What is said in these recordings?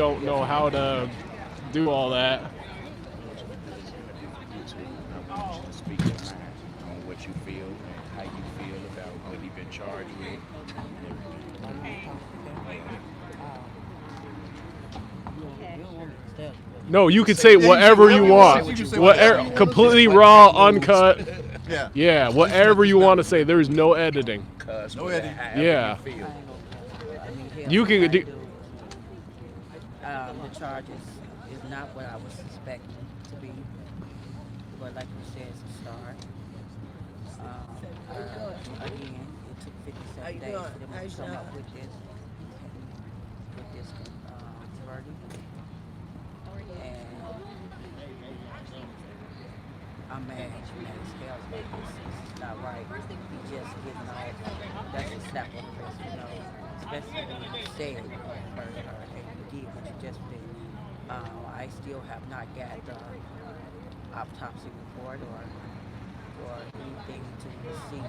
don't know how to do all that. Speak your mind on what you feel and how you feel about what he's been charged with. No, you can say whatever you want. Whatever, completely raw, uncut. Yeah, whatever you want to say. There's no editing. No editing. Yeah. You can do. The charges is not what I was suspecting to be, but like you said, it's a start. Again, it took 57 days for them to come up with this verdict. And I'm mad at scales like this. It's not right. You just getting off. That's a slap on the wrist, you know. Especially when you said and you did what you just did. I still have not got the autopsy report or anything to see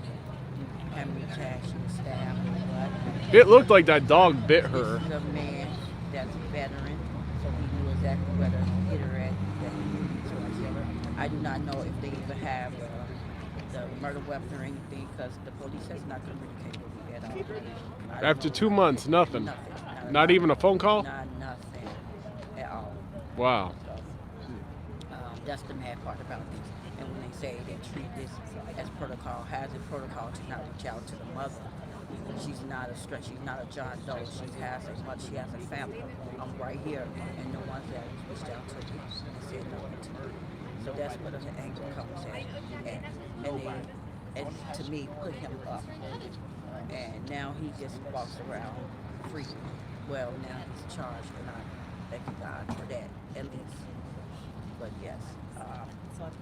how many times she was stabbed or what. It looked like that dog bit her. This is a man that's a veteran, so he knew exactly where to hit her at. I do not know if they even have the murder weapon or anything because the police has not communicated with me at all. After 2 months, nothing. Nothing. Not even a phone call? Nothing at all. Wow. So, that's the mad part about this. And when they say they treat this as protocol, has a protocol to not reach out to the mother. She's not a stretch. She's not a John Doe. She has as much. She has a family. I'm right here, and no one's that reached out to me and said nothing to me. So that's where the anger comes in, and to me, put him up. And now he just walks around free. Well, now he's charged, and I thank you God for that, at least. But yes,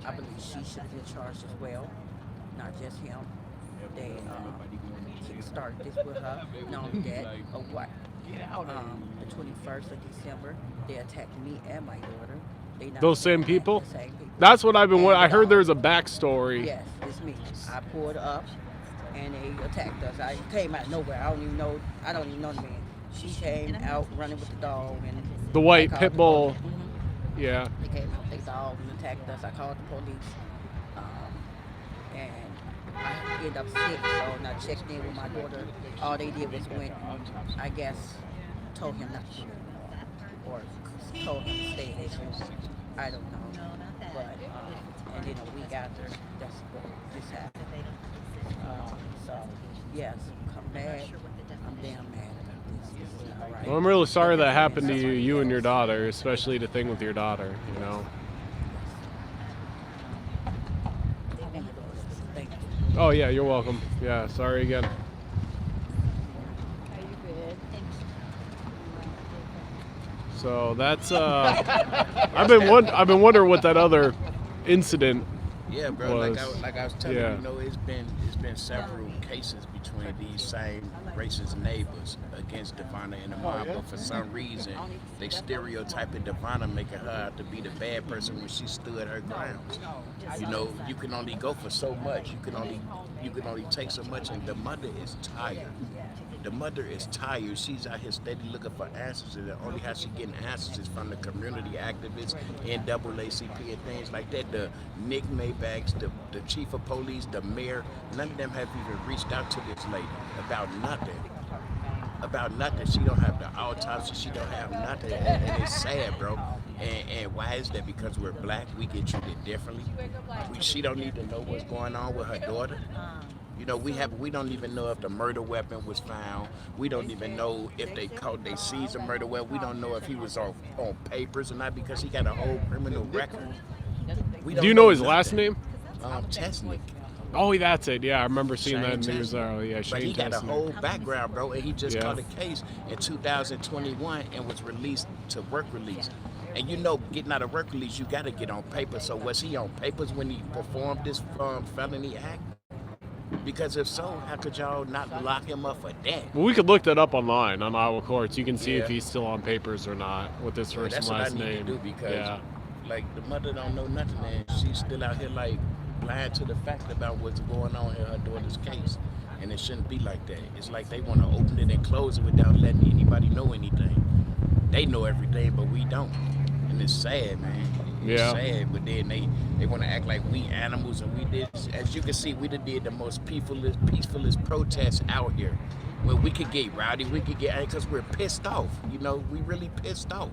I believe she should be charged as well, not just him. They started this with her, not only that, or what? The 21st of December, they attacked me and my daughter. Those same people? The same people. That's what I've been. I heard there's a backstory. Yes, it's me. I pulled up, and they attacked us. I came out of nowhere. I don't even know the man. She came out running with the dog and The white pit bull. Yeah. They came out with the dog and attacked us. I called the police, and I ended up sick. So when I checked in with my daughter, all they did was went, I guess, told him not to do it or told him to stay in his room. I don't know. But, and then a week after, that's what just happened. So, yes, I'm mad. I'm damn mad about this. This is not right. Well, I'm really sorry that happened to you and your daughter, especially the thing with your daughter, you know. Thank you. Oh, yeah, you're welcome. Yeah, sorry again. So that's I've been wondering what that other incident Yeah, bro. was. Like I was telling Yeah. you, you know, it's been several cases between these same racist neighbors against Devonna and the mom, but for some reason they stereotyping Devonna, making her out to be the bad person when she stood her ground. You know, you can only go for so much. You can only take so much, and the mother is tired. The mother is tired. She's out here steady looking for answers, and the only how she getting answers is from the community activists, NAACP, and things like that. The Nick Maybanks, the chief of police, the mayor, none of them have even reached out to this lady about nothing. About nothing. She don't have the autopsy. She don't have nothing, and it's sad, bro. And why is that? Because we're black, we get treated differently. She don't need to know what's going on with her daughter. You know, we don't even know if the murder weapon was found. We don't even know if they seized the murder weapon. We don't know if he was on papers or not because he got a whole criminal record. Do you know his last name? Chesnick. Oh, that's it. Yeah, I remember seeing that in the news. Chesnick. Yeah, But Shane he got a Chesnick. whole background, bro, and he just Yeah. caught a case in 2021 and was released to work release. And you know, getting out of work release, you got to get on paper. So was he on papers when he performed this felony act? Because if so, how could y'all not lock him up for that? Well, we could look that up online on Iowa courts. You can see if Yeah. he's still on papers or not with his first That's and what I last need name. to do because, yeah. like, the mother don't know nothing, and she's still out here, like, blind to the fact about what's going on in her daughter's case. And it shouldn't be like that. It's like they want to open it and close it without letting anybody know anything. they know everything, but we don't. And it's sad, man. It's sad, but then they want to act like we animals, and we did, as you can see, we did the most peacefulest protests out here. Where we could get rowdy, we could get, because we're pissed off. You know, we really pissed off.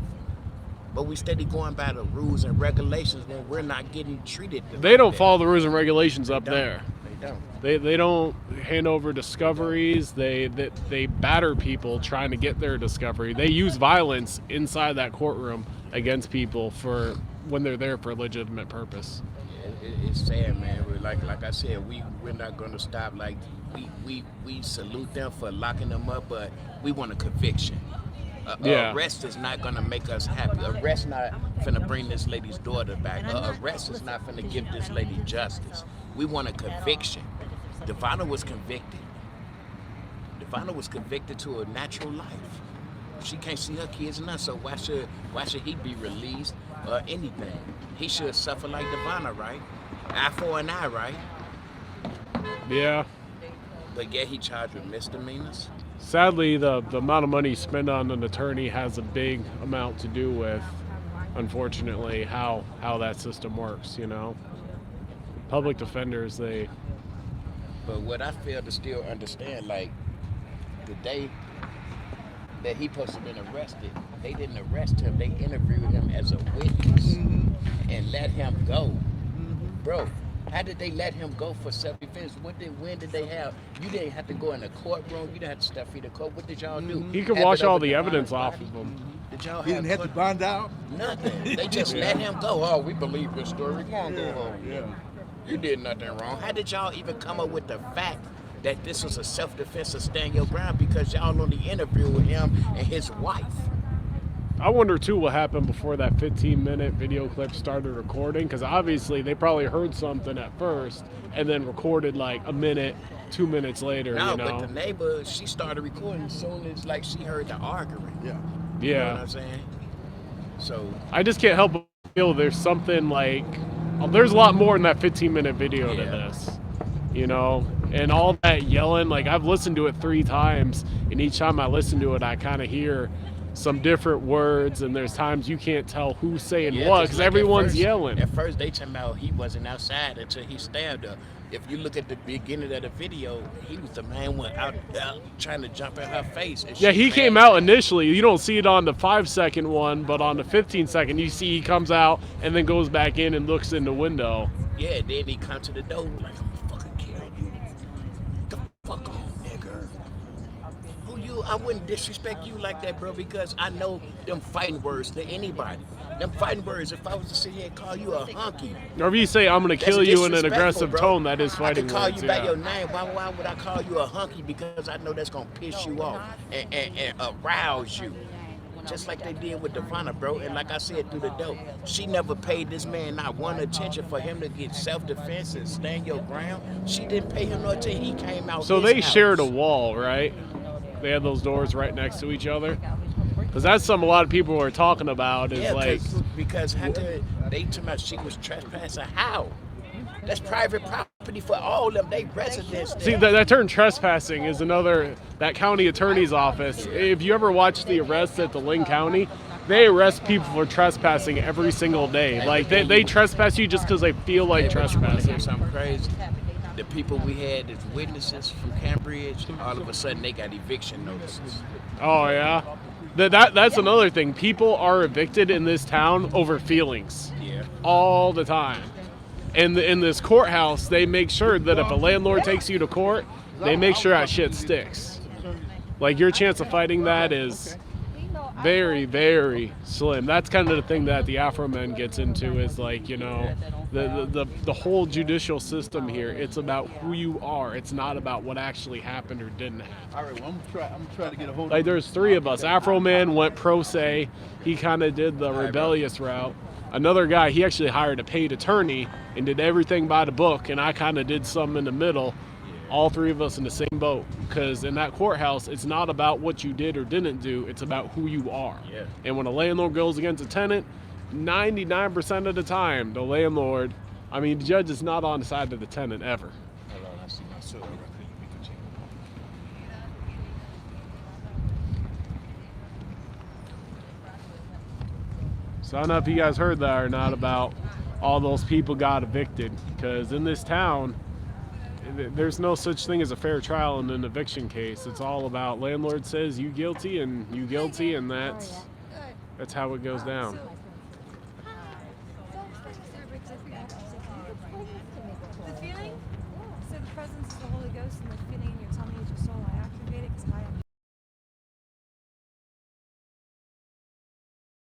But we steady going by the rules and regulations when we're not getting treated. They don't follow the rules and regulations up there. They don't. They don't hand over discoveries. They batter people trying to get their discovery. They use violence inside that courtroom against people for when they're there for a legitimate purpose. It's sad, man. Like I said, we're not gonna stop. Like we salute them for locking them up, but we want a conviction. Arrest is not gonna make us happy. Arrest not finna bring this lady's daughter back. Arrest is not finna give this lady justice. We want a conviction. Devonna was convicted. Devonna was convicted to a natural life. She can't see her kids now, so why should he be released or anything? He should suffer like Devonna, right? Eye for an eye, right? Yeah. But yet he charged with misdemeanors. Sadly, the amount of money spent on an attorney has a big amount to do with, unfortunately, how that system works, you know? Public defenders, they... But what I fail to still understand, like, the day that he supposed to have been arrested, they didn't arrest him, they interviewed him as a witness and let him go. Bro, how did they let him go for self-defense? When did they have? You didn't have to go in the courtroom. You didn't have to step feet of court. What did y'all do? He could wash all the evidence off of him. Did y'all He didn't have to bond out? Nothing. They just let him go. Oh, we believe this story. Go on, go home. Yeah. You did nothing wrong. How did y'all even come up with the fact that this was a self-defense or stand your ground? Because y'all only interviewed with him and his wife. I wonder, too, what happened before that 15-minute video clip started recording, because obviously they probably heard something at first and then recorded like a minute, 2 minutes later, No, you know? but the neighbor, she started recording as soon as like she heard the arguing. Yeah. You know Yeah. what I'm saying? So, I just can't help but feel there's something like... there's a lot more in that 15-minute video to this, you know? And all that yelling, like I've listened to it 3 times, and each time I listen to it, I kind of hear some different words, and there's times you can't tell who's saying what, because like everyone's yelling. At first, they talking about he wasn't outside until he stabbed her. If you look at the beginning of the video, he was the main one out trying to jump in her face. And Yeah, he came out initially. You don't see it on the 5-second one, but on the 15-second, you see he comes out and then goes back in and looks in the window. Yeah, then he come to the door like, I'm gonna fucking kill you. The fuck on, nigga. Who you? I wouldn't disrespect you like that, bro, because I know them fighting words to anybody. Them fighting words, if I was to sit here and call you a hunky. Or if you say, I'm going to kill you in an aggressive bro. tone, that is fighting words. I could call you by yeah. your name. Why would I call you a hunky? Because I know that's going to piss you off and arouse you. Just like they did with Devonna, bro. And like I said through the door, she never paid this man not one attention for him to get self-defense and stand your ground. She didn't pay him no attention. He came out. So his they house. shared a wall, right? They had those doors right next to each other. Because that's something a lot of people are talking about. Is like because how could they talking about she was trespassing? How? That's private property for all of them. They residents there. See, that term trespassing is another, that county attorney's office. If you ever watch the arrests at the Linn County, they arrest people for trespassing every single day. Like, they trespass you just because they feel like trespassing. Something crazy. The people we had as witnesses from Cambridge, all of a sudden they got eviction notices. Oh, yeah? That's another thing. People are evicted in this town over feelings. Yeah. All the time. And in this courthouse, they make sure that if a landlord takes you to court, they make sure that shit sticks. Like, your chance of fighting that is very, very slim. That's kind of the thing that the Afro Men gets into is, like, you know, the whole judicial system here, it's about who you are. It's not about what actually happened or didn't happen. All right, well, I'm gonna try to get a hold of Like, there's 3 of us. Afro Man went pro se. He kind of did the rebellious route. Another guy, he actually hired a paid attorney and did everything by the book, and I kind of did some in the middle. All 3 of us in the same boat, because in that courthouse, it's not about what you did or didn't do, it's about who you are. Yeah. And when a landlord goes against a tenant, 99% of the time, the landlord, I mean, the judge is not on the side of the tenant ever. Hold on, I see my silver record. We can check it. So I don't know if you guys heard that or not about all those people got evicted, because in this town, there's no such thing as a fair trial in an eviction case. It's all about landlord says you guilty, and that's how it goes down. The feeling, so the presence of the Holy Ghost and the feeling in your tummy is your soul. I activate it because